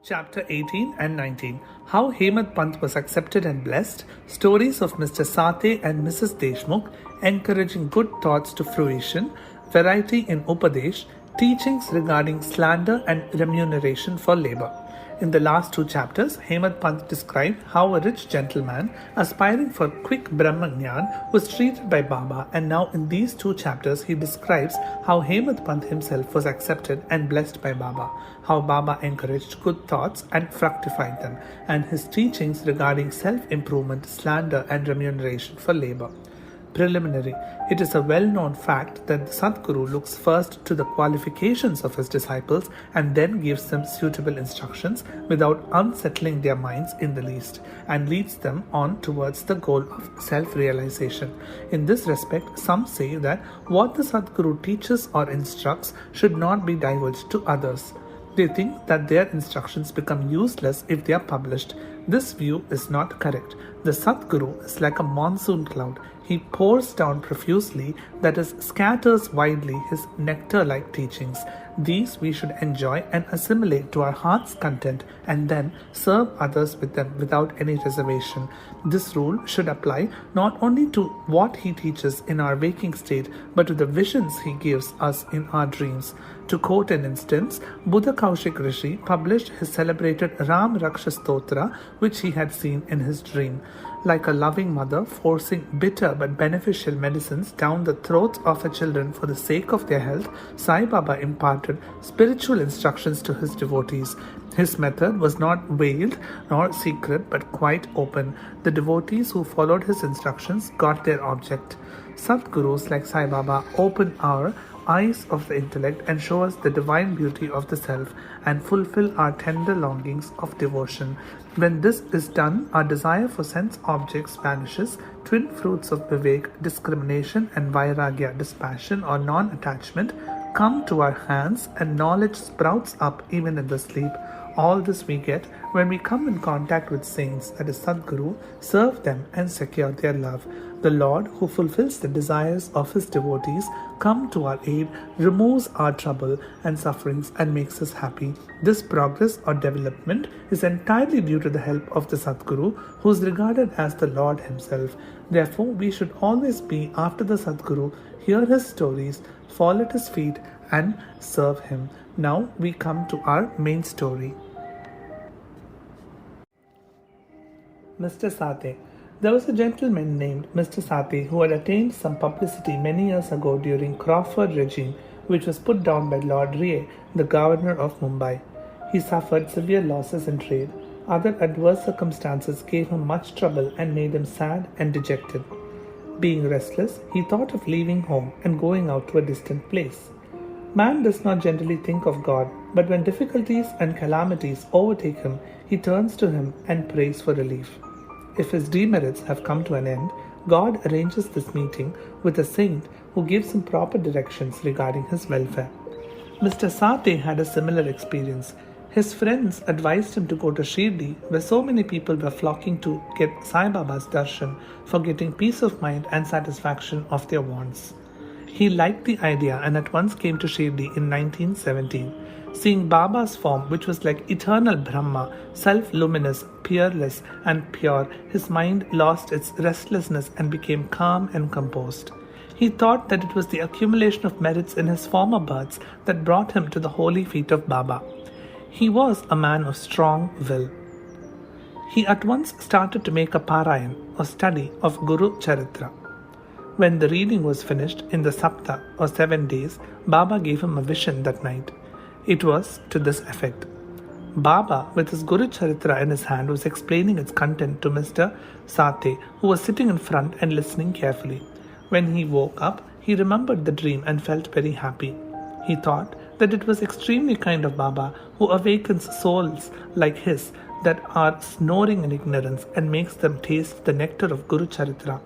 Chapter 18 and 19. How Hemad Pant was accepted and blessed. Stories of Mr. Sate and Mrs. Deshmukh, encouraging good thoughts to fruition. Variety in Upadesh. Teachings regarding slander and remuneration for labor. In the last two chapters, Hemad Pant described how a rich gentleman aspiring for quick Brahmagyan was treated by Baba, and now in these two chapters he describes how Hemad Pant himself was accepted and blessed by Baba, how Baba encouraged good thoughts and fructified them, and his teachings regarding self-improvement, slander and remuneration for labor. Preliminary. It is a well-known fact that the Sadguru looks first to the qualifications of his disciples and then gives them suitable instructions without unsettling their minds in the least, and leads them on towards the goal of self-realization. In this respect, some say that what the Sadguru teaches or instructs should not be divulged to others. They think that their instructions become useless if they are published. This view is not correct. The Sadguru is like a monsoon cloud. He pours down profusely, that is, scatters widely his nectar-like teachings. These we should enjoy and assimilate to our heart's content and then serve others with them without any reservation. This rule should apply not only to what he teaches in our waking state, but to the visions he gives us in our dreams. To quote an instance, Buddha Kaushik Rishi published his celebrated Ram Raksha Stotra, which he had seen in his dream. Like a loving mother forcing bitter but beneficial medicines down the throats of her children for the sake of their health, Sai Baba imparted spiritual instructions to his devotees. His method was not veiled nor secret but quite open. The devotees who followed his instructions got their object. Sadgurus like Sai Baba open our eyes of the intellect and show us the divine beauty of the self and fulfill our tender longings of devotion. When this is done, our desire for sense objects vanishes, twin fruits of Vivek, discrimination and Vairagya, dispassion or non-attachment, come to our hands and knowledge sprouts up even in the sleep. All this we get when we come in contact with saints, that is Sadguru, serve them and secure their love. The Lord, who fulfills the desires of his devotees, comes to our aid, removes our trouble and sufferings and makes us happy. This progress or development is entirely due to the help of the Sadguru, who is regarded as the Lord himself. Therefore, we should always be after the Sadguru, hear his stories, fall at his feet and serve him. Now we come to our main story. Mr. Sate. There was a gentleman named Mr. Sate who had attained some publicity many years ago during Crawford regime, which was put down by Lord Rea, the governor of Mumbai. He suffered severe losses in trade. Other adverse circumstances gave him much trouble and made him sad and dejected. Being restless, he thought of leaving home and going out to a distant place. Man does not generally think of God, but when difficulties and calamities overtake him, he turns to him and prays for relief. If his demerits have come to an end, God arranges this meeting with a saint who gives him proper directions regarding his welfare. Mr. Sate had a similar experience. His friends advised him to go to Shirdi, where so many people were flocking to get Sai Baba's darshan for getting peace of mind and satisfaction of their wants. He liked the idea and at once came to Shirdi in 1917. Seeing Baba's form, which was like eternal Brahma, self-luminous, peerless and pure, his mind lost its restlessness and became calm and composed. He thought that it was the accumulation of merits in his former births that brought him to the holy feet of Baba. He was a man of strong will. He at once started to make a parayan, or study, of Guru Charitra. When the reading was finished in the Sapta, or 7 days, Baba gave him a vision that night. It was to this effect. Baba, with his Guru Charitra in his hand, was explaining its content to Mr. Sate, who was sitting in front and listening carefully. When he woke up, he remembered the dream and felt very happy. He thought that it was extremely kind of Baba, who awakens souls like his that are snoring in ignorance and makes them taste the nectar of Guru Charitra.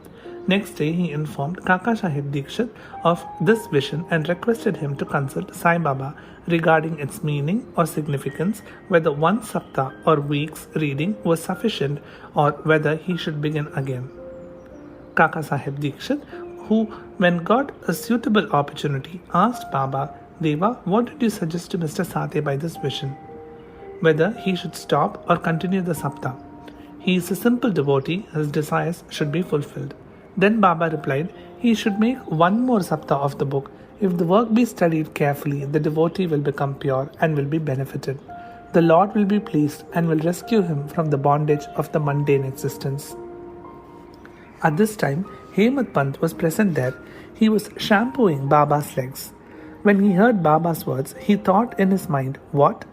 Next day, he informed Kaka Sahib Dikshit of this vision and requested him to consult Sai Baba regarding its meaning or significance, whether one saptah or week's reading was sufficient or whether he should begin again. Kaka Sahib Dikshit, who, when got a suitable opportunity, asked Baba, Deva, what did you suggest to Mr. Sate by this vision? whether he should stop or continue the sapta. He is a simple devotee, his desires should be fulfilled. Then Baba replied, he should make one more sapta of the book. If the work be studied carefully, the devotee will become pure and will be benefited. The Lord will be pleased and will rescue him from the bondage of the mundane existence. At this time, Hemad Pant was present there. He was shampooing Baba's legs. When he heard Baba's words, he thought in his mind, what?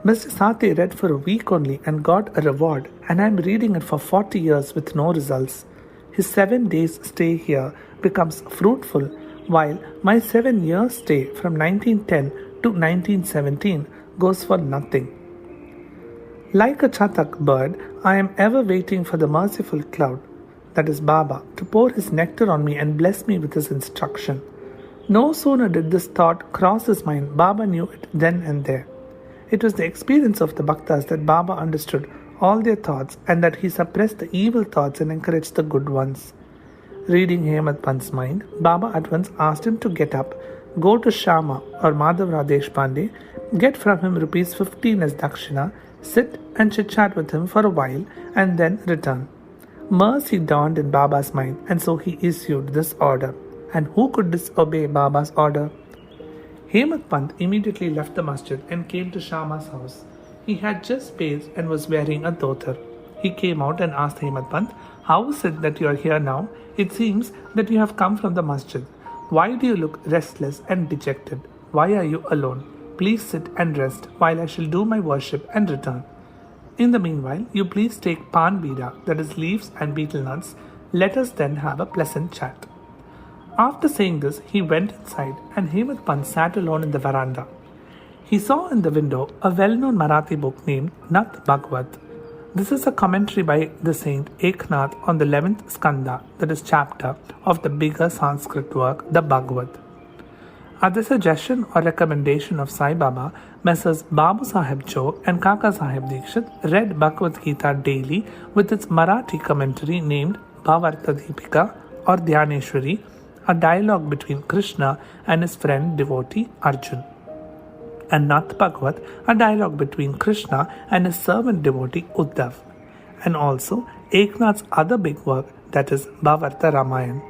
Mr. Sathe read for a week only and got a reward, and I am reading it for 40 years with no results. His 7 days stay here becomes fruitful, while my 7 years stay from 1910 to 1917 goes for nothing. Like a chatak bird, I am ever waiting for the merciful cloud, that is Baba, to pour his nectar on me and bless me with his instruction. No sooner did this thought cross his mind, Baba knew it then and there. It was the experience of the Bhaktas that Baba understood all their thoughts and that he suppressed the evil thoughts and encouraged the good ones. Reading Hemad Pant's mind, Baba at once asked him to get up, go to Shama or Madhavra Deshpande, get from him rupees 15 as dakshina, sit and chit-chat with him for a while and then return. Mercy dawned in Baba's mind, and so he issued this order. And who could disobey Baba's order? Hemad Pant immediately left the masjid and came to Shama's house. He had just bathed and was wearing a dhotar. He came out and asked Hemad Pant, how is it that you are here now? It seems that you have come from the masjid. Why do you look restless and dejected? Why are you alone? Please sit and rest while I shall do my worship and return. In the meanwhile, you please take pan bida, that is leaves and betel nuts. Let us then have a pleasant chat. After saying this, he went inside and Hemad Pant sat alone in the veranda. He saw in the window a well-known Marathi book named Nat Bhagavad. This is a commentary by the saint Eknath on the 11th skanda, that is chapter, of the bigger Sanskrit work, the Bhagavad. At the suggestion or recommendation of Sai Baba, Messrs. Babu Sahib Chok and Kaka Sahib Dikshit read Bhagavad Gita daily with its Marathi commentary named Bhavarta Deepika or Dhyaneshwari, a dialogue between Krishna and his friend devotee Arjun, and Nath Bhagavat, a dialogue between Krishna and his servant devotee Uddhav, and also Eknath's other big work, that is Bhavarta Ramayan.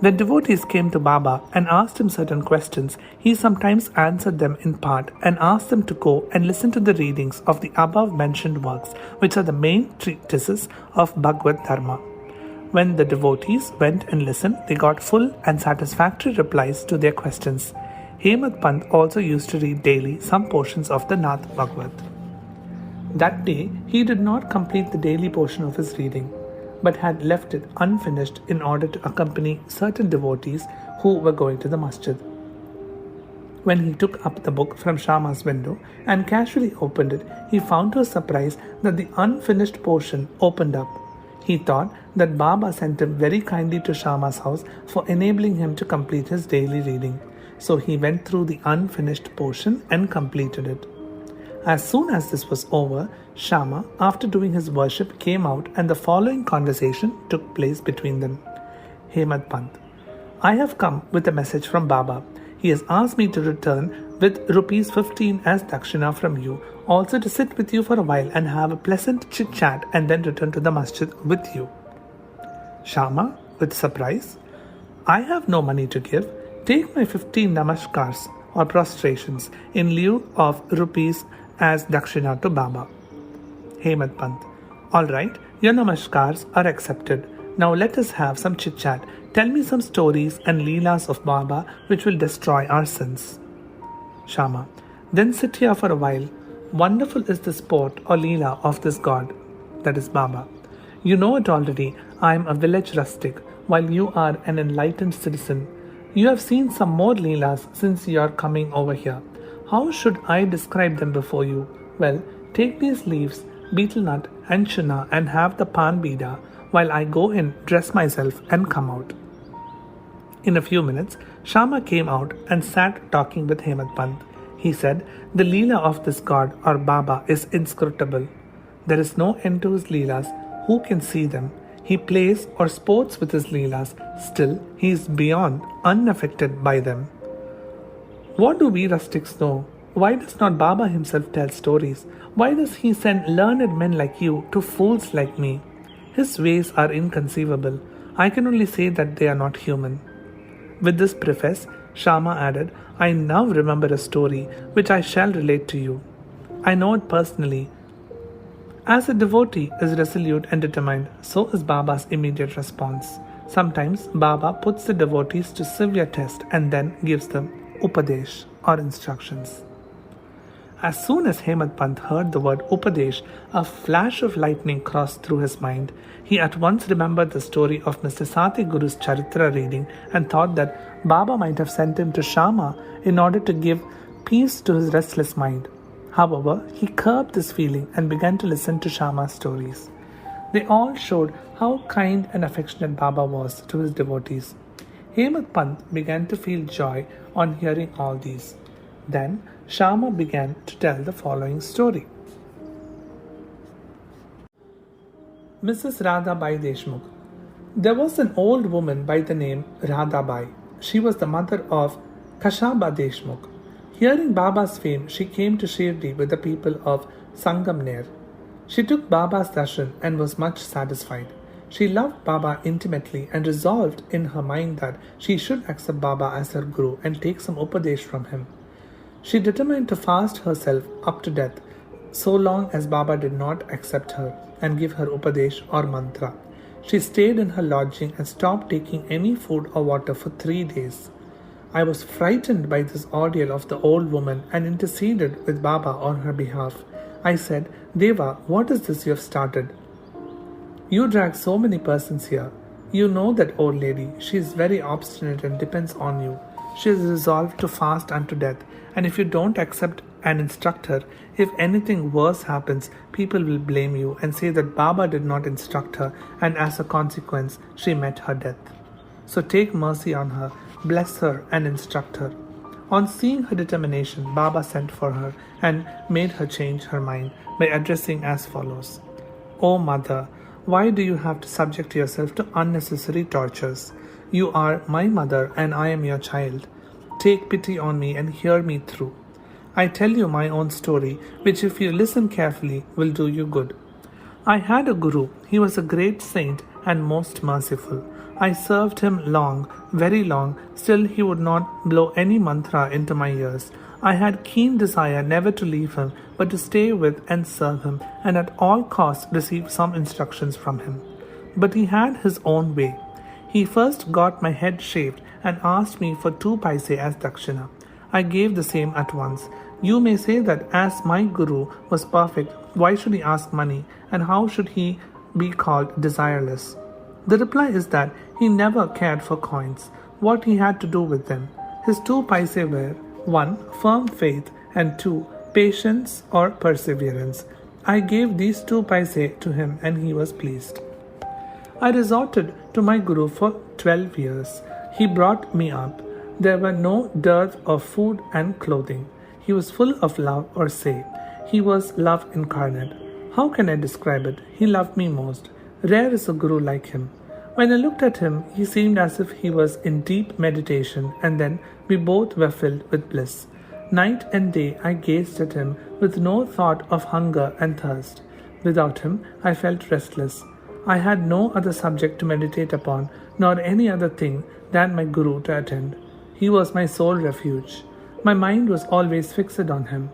When devotees came to Baba and asked him certain questions, he sometimes answered them in part and asked them to go and listen to the readings of the above mentioned works, which are the main treatises of Bhagavad Dharma. When the devotees went and listened, they got full and satisfactory replies to their questions. Hemad Pant also used to read daily some portions of the Nath Bhagavad. That day, he did not complete the daily portion of his reading, but had left it unfinished in order to accompany certain devotees who were going to the masjid. When he took up the book from Shama's window and casually opened it, he found to his surprise that the unfinished portion opened up. He thought that Baba sent him very kindly to Shama's house for enabling him to complete his daily reading. So he went through the unfinished portion and completed it. As soon as this was over, Shama, after doing his worship, came out and the following conversation took place between them. Hemad Pant: I have come with a message from Baba. He has asked me to return with rupees 15 as dakshina from you, also to sit with you for a while and have a pleasant chit-chat and then return to the masjid with you. Shama, with surprise: I have no money to give. Take my 15 namaskars or prostrations in lieu of rupees as dakshina to Baba. Hemad Pant: all right, your namaskars are accepted. Now let us have some chit-chat. Tell me some stories and leelas of Baba which will destroy our sins. Shama: then sit here for a while. Wonderful is the sport or leela of this god, that is Baba. You know it already. I am a village rustic, while you are an enlightened citizen. You have seen some more leelas since you are coming over here. How should I describe them before you? Well, take these leaves, betel nut and chuna and have the pan bida while I go in, dress myself and come out. In a few minutes, Shama came out and sat talking with Hemad Pant. He said, the leela of this god or Baba is inscrutable. There is no end to his leelas. Who can see them? He plays or sports with his leelas. Still, he is beyond, unaffected by them. What do we rustics know? Why does not Baba himself tell stories? Why does he send learned men like you to fools like me? His ways are inconceivable. I can only say that they are not human. With this preface, Shyama added, I now remember a story which I shall relate to you. I know it personally. As a devotee is resolute and determined, so is Baba's immediate response. Sometimes Baba puts the devotees to severe test and then gives them Upadesh or instructions. As soon as Hemant Pant heard the word Upadesh, a flash of lightning crossed through his mind. He at once remembered the story of Mr. Sate Guru's Charitra reading and thought that Baba might have sent him to Shyama in order to give peace to his restless mind. However, he curbed this feeling and began to listen to Shyama's stories. They all showed how kind and affectionate Baba was to his devotees. Hemant Pant began to feel joy on hearing all these. Then Shyama began to tell the following story. Mrs. Radhabai Deshmukh. There was an old woman by the name Radhabai. She was the mother of Kashaba Deshmukh. Hearing Baba's fame, she came to Shirdi with the people of Sangamner. She took Baba's darshan and was much satisfied. She loved Baba intimately and resolved in her mind that she should accept Baba as her guru and take some upadesh from him. She determined to fast herself up to death, so long as Baba did not accept her and give her upadesh or mantra. She stayed in her lodging and stopped taking any food or water for 3 days. I was frightened by this ordeal of the old woman and interceded with Baba on her behalf. I said, Deva, what is this you have started? You drag so many persons here. You know that old lady. She is very obstinate and depends on you. She is resolved to fast unto death, and if you don't accept and instruct her, if anything worse happens, people will blame you and say that Baba did not instruct her, and as a consequence, she met her death. So take mercy on her, bless her and instruct her. On seeing her determination, Baba sent for her and made her change her mind by addressing as follows. O Mother, why do you have to subject yourself to unnecessary tortures? You are my mother and I am your child. Take pity on me and hear me through. I tell you my own story, which if you listen carefully will do you good. I had a guru. He was a great saint and most merciful. I served him long, very long, still he would not blow any mantra into my ears. I had keen desire never to leave him, but to stay with and serve him, and at all costs receive some instructions from him. But he had his own way. He first got my head shaved and asked me for 2 paise as dakshina. I gave the same at once. You may say that as my guru was perfect, why should he ask money, and how should he be called desireless? The reply is that he never cared for coins, what he had to do with them. His 2 paise were 1. Firm faith and 2. Patience or perseverance. I gave these 2 paise to him and he was pleased. I resorted to my guru for 12 years. He brought me up. There were no dearth of food and clothing. He was full of love or say. He was love incarnate. How can I describe it? He loved me most. Rare is a guru like him. When I looked at him, he seemed as if he was in deep meditation, and then we both were filled with bliss. Night and day I gazed at him with no thought of hunger and thirst. Without him, I felt restless. I had no other subject to meditate upon, nor any other thing than my guru to attend. He was my sole refuge. My mind was always fixed on him.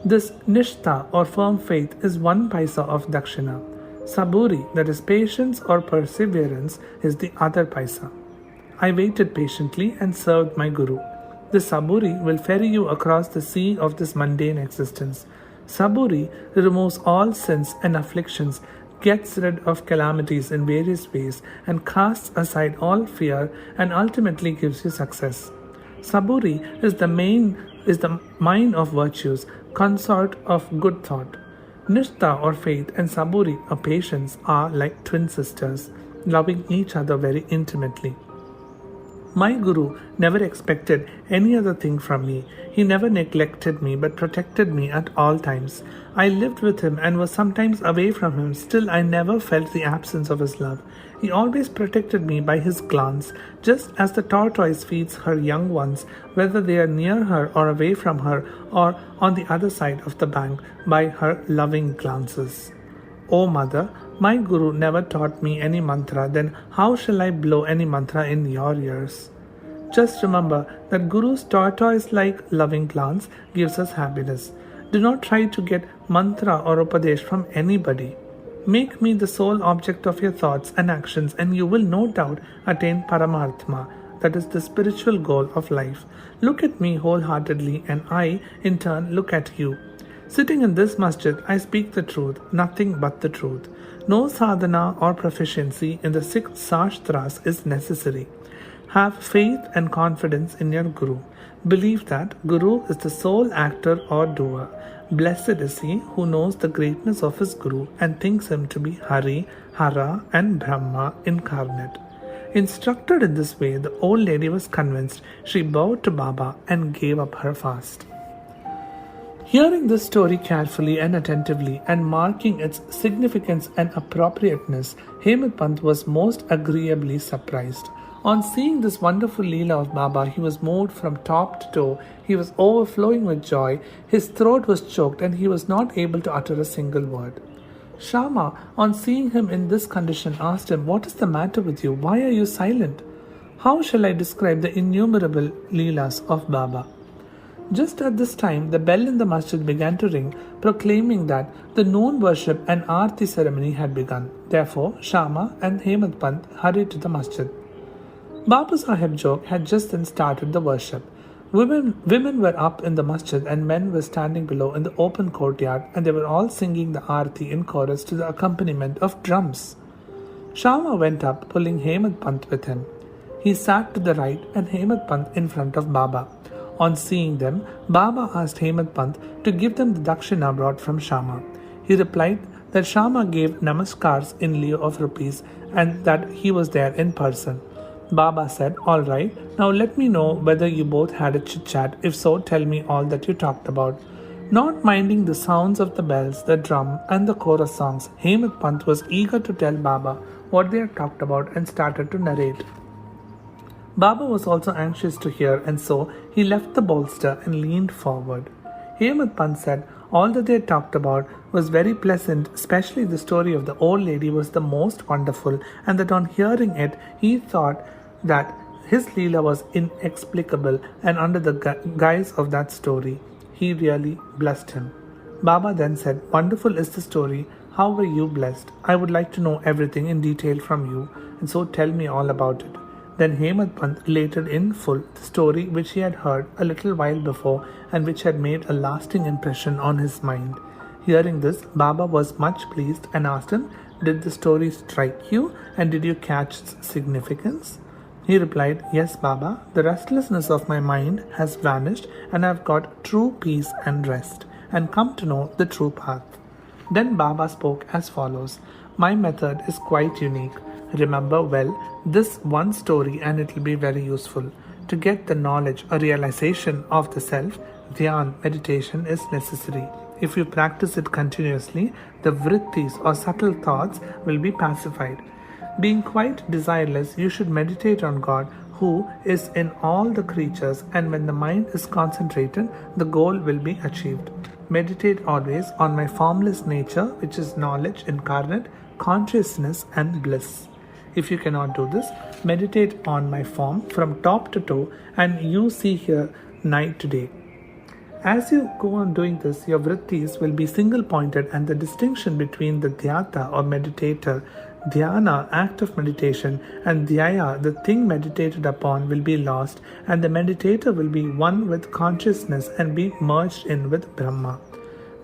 This nishtha or firm faith is 1 paisa of dakshina. Saburi, that is patience or perseverance, is the other paisa. I waited patiently and served my guru. The saburi will ferry you across the sea of this mundane existence. Saburi removes all sins and afflictions, gets rid of calamities in various ways, and casts aside all fear and ultimately gives you success. Saburi is the mind of virtues, consort of good thought. Nishtha or faith and Saburi or patience are like twin sisters, loving each other very intimately. My Guru never expected any other thing from me. He never neglected me but protected me at all times. I lived with him and was sometimes away from him, still I never felt the absence of his love. He always protected me by his glance, just as the tortoise feeds her young ones, whether they are near her or away from her or on the other side of the bank, by her loving glances. O Mother, my Guru never taught me any mantra, then how shall I blow any mantra in your ears? Just remember that Guru's tortoise-like loving glance gives us happiness. Do not try to get mantra or upadesh from anybody. Make me the sole object of your thoughts and actions, and you will no doubt attain Paramartha, that is the spiritual goal of life. Look at me wholeheartedly, and I, in turn, look at you. Sitting in this masjid, I speak the truth, nothing but the truth. No sadhana or proficiency in the 6 shastras is necessary. Have faith and confidence in your Guru. Believe that Guru is the sole actor or doer. Blessed is he who knows the greatness of his Guru and thinks him to be Hari, Hara and Brahma incarnate. Instructed in this way, the old lady was convinced. She bowed to Baba and gave up her fast. Hearing this story carefully and attentively and marking its significance and appropriateness, Hemant Pant was most agreeably surprised. On seeing this wonderful Leela of Baba, he was moved from top to toe. He was overflowing with joy. His throat was choked and he was not able to utter a single word. Shama, on seeing him in this condition, asked him, "What is the matter with you? Why are you silent?" How shall I describe the innumerable Leelas of Baba? Just at this time, the bell in the masjid began to ring, proclaiming that the noon worship and Aarti ceremony had begun. Therefore, Shama and Hemant Pant hurried to the masjid. Baba Sahib Jog had just then started the worship. Women were up in the masjid and men were standing below in the open courtyard, and they were all singing the Aarti in chorus to the accompaniment of drums. Shama went up, pulling Hemant Pant with him. He sat to the right and Hemant Pant in front of Baba. On seeing them, Baba asked Hemant Pant to give them the dakshina brought from Shama. He replied that Shama gave namaskars in lieu of rupees and that he was there in person. Baba said, "All right, now let me know whether you both had a chit-chat. If so, tell me all that you talked about." Not minding the sounds of the bells, the drum and the chorus songs, Hemant Pant was eager to tell Baba what they had talked about and started to narrate. Baba was also anxious to hear, and so he left the bolster and leaned forward. Hemant Pant said all that they had talked about was very pleasant, especially the story of the old lady was the most wonderful, and that on hearing it, he thought that his Leela was inexplicable, and under the guise of that story, he really blessed him. Baba then said, "Wonderful is the story. How were you blessed? I would like to know everything in detail from you, and so tell me all about it." Then Hemant Pant related in full the story which he had heard a little while before and which had made a lasting impression on his mind. Hearing this, Baba was much pleased and asked him, "Did the story strike you and did you catch its significance?" He replied, "Yes, Baba, the restlessness of my mind has vanished and I have got true peace and rest and come to know the true path." Then Baba spoke as follows, "My method is quite unique. Remember well this one story and it will be very useful. To get the knowledge or realization of the self, dhyan, meditation is necessary. If you practice it continuously, the vrittis or subtle thoughts will be pacified. Being quite desireless, you should meditate on God who is in all the creatures, and when the mind is concentrated, the goal will be achieved. Meditate always on my formless nature, which is knowledge incarnate, consciousness and bliss. If you cannot do this, meditate on my form from top to toe, and you see here night to day. As you go on doing this, your vrittis will be single-pointed, and the distinction between the dhyata or meditator, dhyana, act of meditation, and dhyaya, the thing meditated upon, will be lost, and the meditator will be one with consciousness and be merged in with Brahma.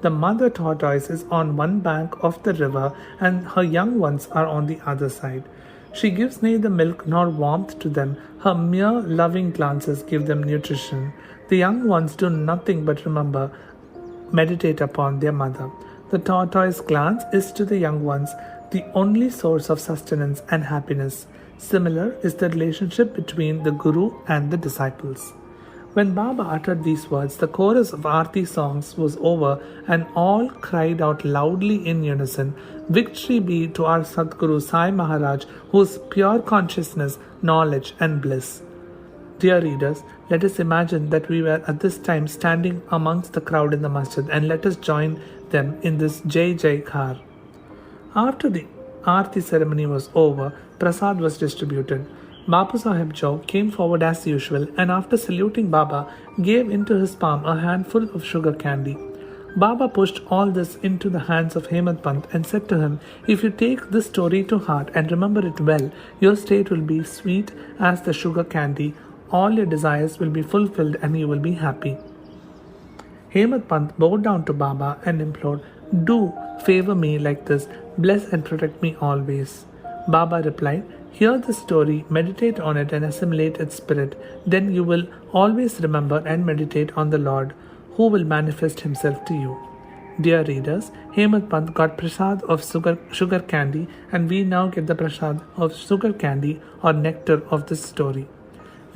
The mother tortoise is on one bank of the river, and her young ones are on the other side. She gives neither milk nor warmth to them. Her mere loving glances give them nutrition. The young ones do nothing but remember, meditate upon their mother. The tortoise glance is to the young ones the only source of sustenance and happiness. Similar is the relationship between the Guru and the disciples. When Baba uttered these words, the chorus of Aarti songs was over and all cried out loudly in unison, "Victory be to our Sadguru Sai Maharaj, whose pure consciousness, knowledge and bliss." Dear readers, let us imagine that we were at this time standing amongst the crowd in the masjid, and let us join them in this Jai Jaikar. After the Aarti ceremony was over, Prasad was distributed. Bapu Sahib Joe came forward as usual, and after saluting Baba, gave into his palm a handful of sugar candy. Baba pushed all this into the hands of Hemant Pant and said to him, "If you take this story to heart and remember it well, your state will be sweet as the sugar candy. All your desires will be fulfilled and you will be happy." Hemant Pant bowed down to Baba and implored, "Do favor me like this, bless and protect me always." Baba replied, "Hear the story, meditate on it and assimilate its spirit. Then you will always remember and meditate on the Lord, who will manifest himself to you." Dear readers, Hemant Pant got prasad of sugar candy, and we now get the prasad of sugar candy or nectar of this story.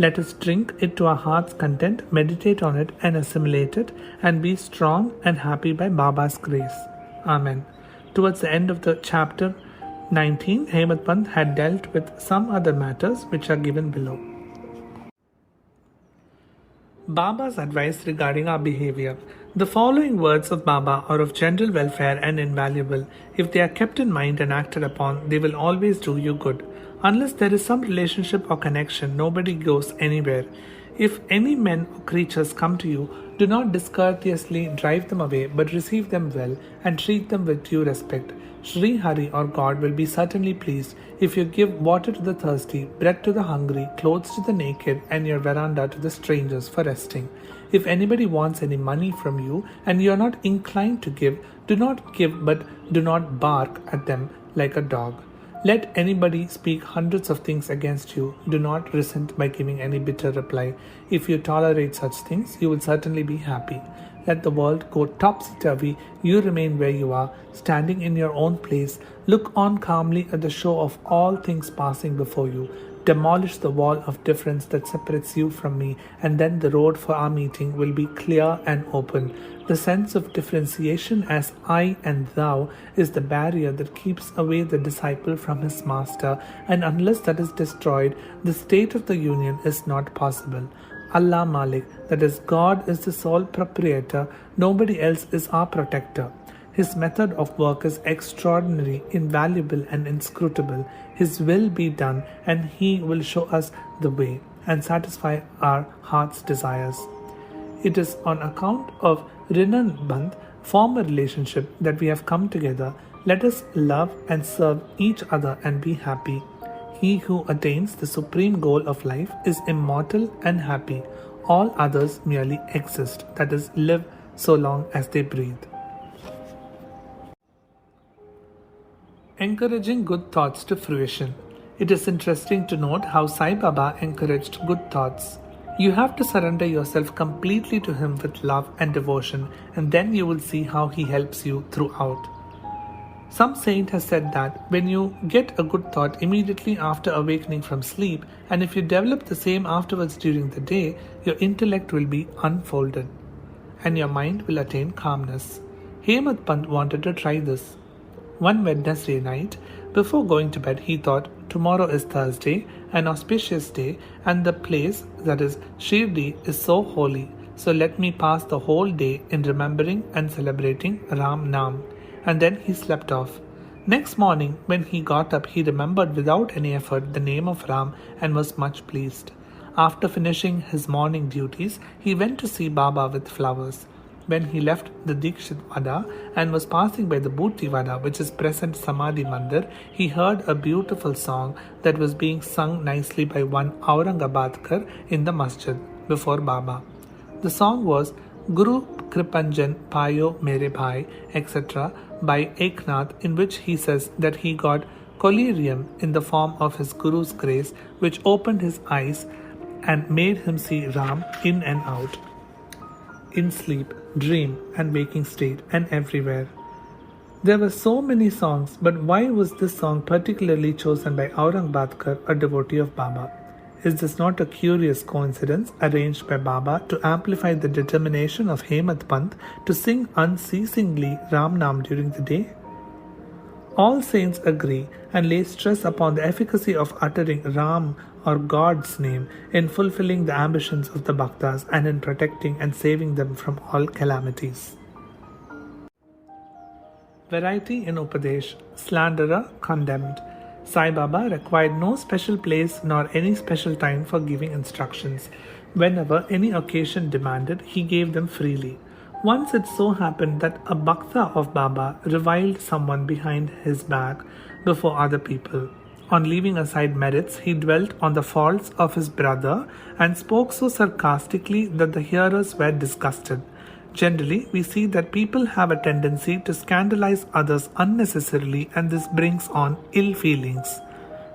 Let us drink it to our heart's content, meditate on it and assimilate it, and be strong and happy by Baba's grace. Amen. Towards the end of the chapter 19, Hemant Pant had dealt with some other matters which are given below. Baba's advice regarding our behavior. The following words of Baba are of general welfare and invaluable. If they are kept in mind and acted upon, they will always do you good. Unless there is some relationship or connection, nobody goes anywhere. If any men or creatures come to you, do not discourteously drive them away, but receive them well and treat them with due respect. Sri Hari or God will be certainly pleased if you give water to the thirsty, bread to the hungry, clothes to the naked, and your veranda to the strangers for resting. If anybody wants any money from you and you are not inclined to give, do not give, but do not bark at them like a dog. Let anybody speak hundreds of things against you. Do not resent by giving any bitter reply. If you tolerate such things, you will certainly be happy. Let the world go topsy-turvy. You remain where you are, standing in your own place. Look on calmly at the show of all things passing before you. Demolish the wall of difference that separates you from me, and then the road for our meeting will be clear and open. The sense of differentiation as I and thou is the barrier that keeps away the disciple from his master, and unless that is destroyed, the state of the union is not possible. Allah Malik, that is, God is the sole proprietor, nobody else is our protector. His method of work is extraordinary, invaluable and inscrutable. His will be done, and He will show us the way and satisfy our heart's desires. It is on account of Rinan Band, former relationship, that we have come together. Let us love and serve each other and be happy. He who attains the supreme goal of life is immortal and happy. All others merely exist, that is, live so long as they breathe. Encouraging good thoughts to fruition. It is interesting to note how Sai Baba encouraged good thoughts. You have to surrender yourself completely to him with love and devotion, and then you will see how he helps you throughout. Some saint has said that when you get a good thought immediately after awakening from sleep, and if you develop the same afterwards during the day, your intellect will be unfolded, and your mind will attain calmness. Hemant Pant wanted to try this. One Wednesday night, before going to bed, he thought, tomorrow is Thursday, an auspicious day, and the place, that is, Shirdi, is so holy. So let me pass the whole day in remembering and celebrating Ram Nam. And then he slept off. Next morning, when he got up, he remembered without any effort the name of Ram and was much pleased. After finishing his morning duties, he went to see Baba with flowers. When he left the Dikshit Vada and was passing by the Bhuti Vada, which is present Samadhi Mandir, he heard a beautiful song that was being sung nicely by one Aurangabadkar in the masjid before Baba. The song was Guru Kripanjan Payo Mere Bhai, etc. by Eknath, in which he says that he got collyrium in the form of his Guru's grace, which opened his eyes and made him see Ram in and out, in sleep, dream and waking state, and everywhere. There were so many songs, but why was this song particularly chosen by Aurangabadkar, a devotee of Baba? Is this not a curious coincidence arranged by Baba to amplify the determination of Hemad Pant to sing unceasingly Ram Nam during the day? All saints agree and lay stress upon the efficacy of uttering Ram or God's name in fulfilling the ambitions of the Bhaktas and in protecting and saving them from all calamities. Variety in Upadesh, slanderer condemned. Sai Baba required no special place nor any special time for giving instructions. Whenever any occasion demanded, he gave them freely. Once it so happened that a Bhakta of Baba reviled someone behind his back before other people. On leaving aside merits, he dwelt on the faults of his brother and spoke so sarcastically that the hearers were disgusted. Generally, we see that people have a tendency to scandalize others unnecessarily, and this brings on ill feelings.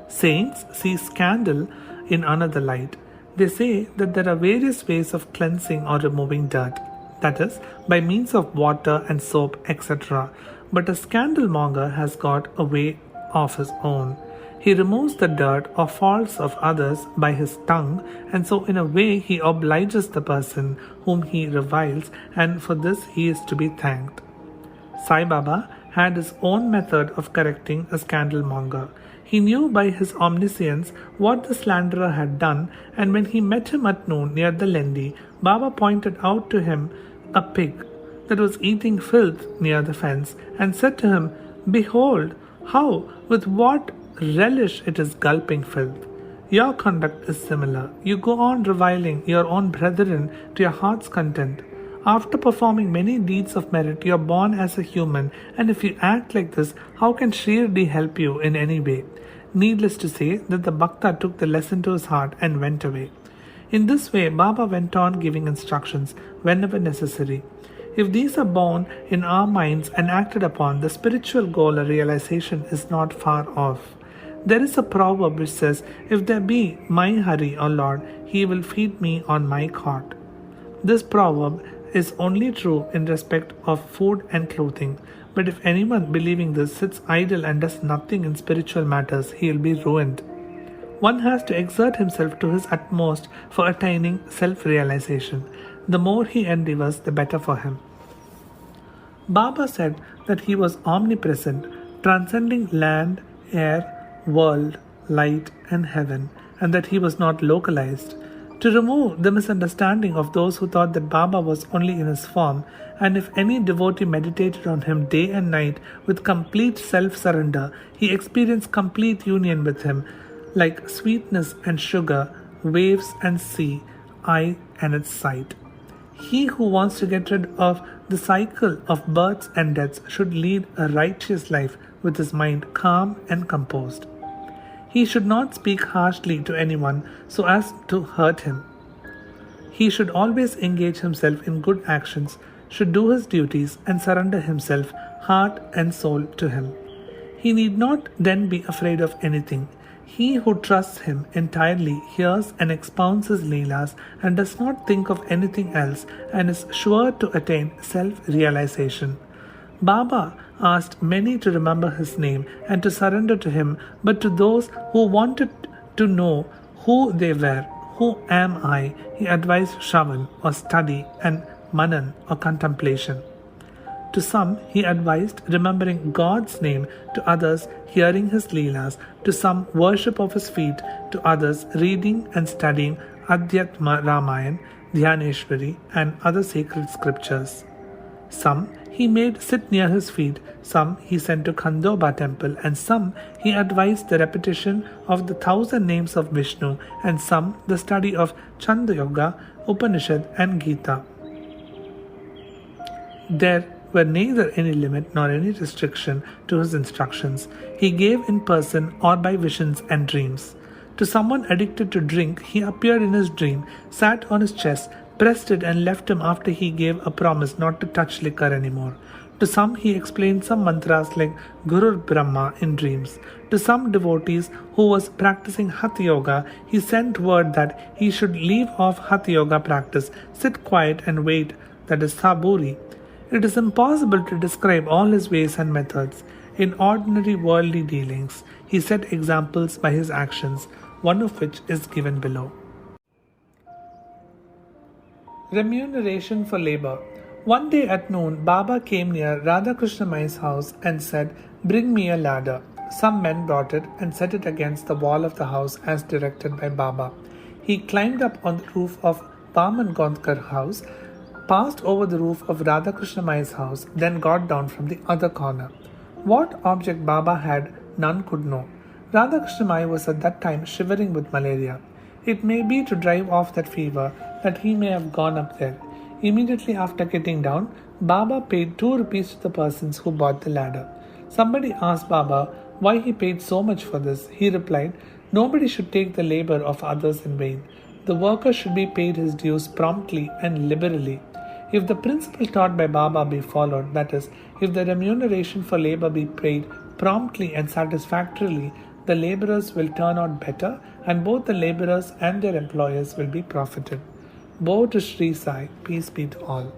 Saints see scandal in another light. They say that there are various ways of cleansing or removing dirt, that is, by means of water and soap, etc. But a scandalmonger has got a way of his own. He removes the dirt or faults of others by his tongue, and so in a way he obliges the person whom he reviles, and for this he is to be thanked. Sai Baba had his own method of correcting a scandalmonger. He knew by his omniscience what the slanderer had done, and when he met him at noon near the Lendi, Baba pointed out to him a pig that was eating filth near the fence, and said to him, "Behold, how, with what relish it is gulping filth. Your conduct is similar. You go on reviling your own brethren to your heart's content. After performing many deeds of merit, you are born as a human, and if you act like this, how can Shirdi help you in any way?" Needless to say that the Bhakta took the lesson to his heart and went away. In this way, Baba went on giving instructions whenever necessary. If these are born in our minds and acted upon, the spiritual goal or realization is not far off. There is a proverb which says, "If there be my Hari or Lord, he will feed me on my cot." This proverb is only true in respect of food and clothing, but if anyone believing this sits idle and does nothing in spiritual matters, he will be ruined. One has to exert himself to his utmost for attaining self-realization. The more he endeavors, the better for him. Baba said that he was omnipresent, transcending land, air, world, light, and heaven, and that he was not localized. To remove the misunderstanding of those who thought that Baba was only in his form, and if any devotee meditated on him day and night with complete self-surrender, he experienced complete union with him, like sweetness and sugar, waves and sea, eye and its sight. He who wants to get rid of the cycle of births and deaths should lead a righteous life with his mind calm and composed. He should not speak harshly to anyone so as to hurt him. He should always engage himself in good actions, should do his duties and surrender himself, heart and soul, to him. He need not then be afraid of anything. He who trusts him entirely hears and expounds his Leelas and does not think of anything else and is sure to attain self-realization. Baba asked many to remember his name and to surrender to him, but to those who wanted to know who they were, "Who am I?" he advised Shravan or study and Manan or contemplation. To some, he advised remembering God's name, to others hearing his Leelas, to some worship of his feet, to others reading and studying Adhyatma Ramayan, Dhyaneshwari and other sacred scriptures. Some he made sit near his feet, some he sent to Khandoba temple, and some he advised the repetition of the 1,000 names of Vishnu, and some the study of Chanda Yoga, Upanishad and Gita. There were neither any limit nor any restriction to his instructions. He gave in person or by visions and dreams. To someone addicted to drink, he appeared in his dream, sat on his chest, pressed it and left him after he gave a promise not to touch liquor anymore. To some he explained some mantras like Gurur Brahma in dreams. To some devotees who was practicing Hatha Yoga, he sent word that he should leave off Hatha Yoga practice, sit quiet and wait, that is saburi. It is impossible to describe all his ways and methods. In ordinary worldly dealings, he set examples by his actions, one of which is given below. Remuneration for labor. One day at noon, Baba came near Radhakrishna Mai's house and said, "Bring me a ladder." Some men brought it and set it against the wall of the house as directed by Baba. He climbed up on the roof of Vaman Gondkar's house, passed over the roof of Radhakrishna Mai's house, then got down from the other corner. What object Baba had, none could know. Radhakrishna Mai was at that time shivering with malaria. It may be to drive off that fever that he may have gone up there. Immediately after getting down, Baba paid 2 rupees to the persons who bought the ladder. Somebody asked Baba why he paid so much for this. He replied, "Nobody should take the labor of others in vain. The worker should be paid his dues promptly and liberally. If the principle taught by Baba be followed, that is, if the remuneration for labor be paid promptly and satisfactorily, the laborers will turn out better and both the laborers and their employers will be profited." Bow to Sri Sai, peace be to all.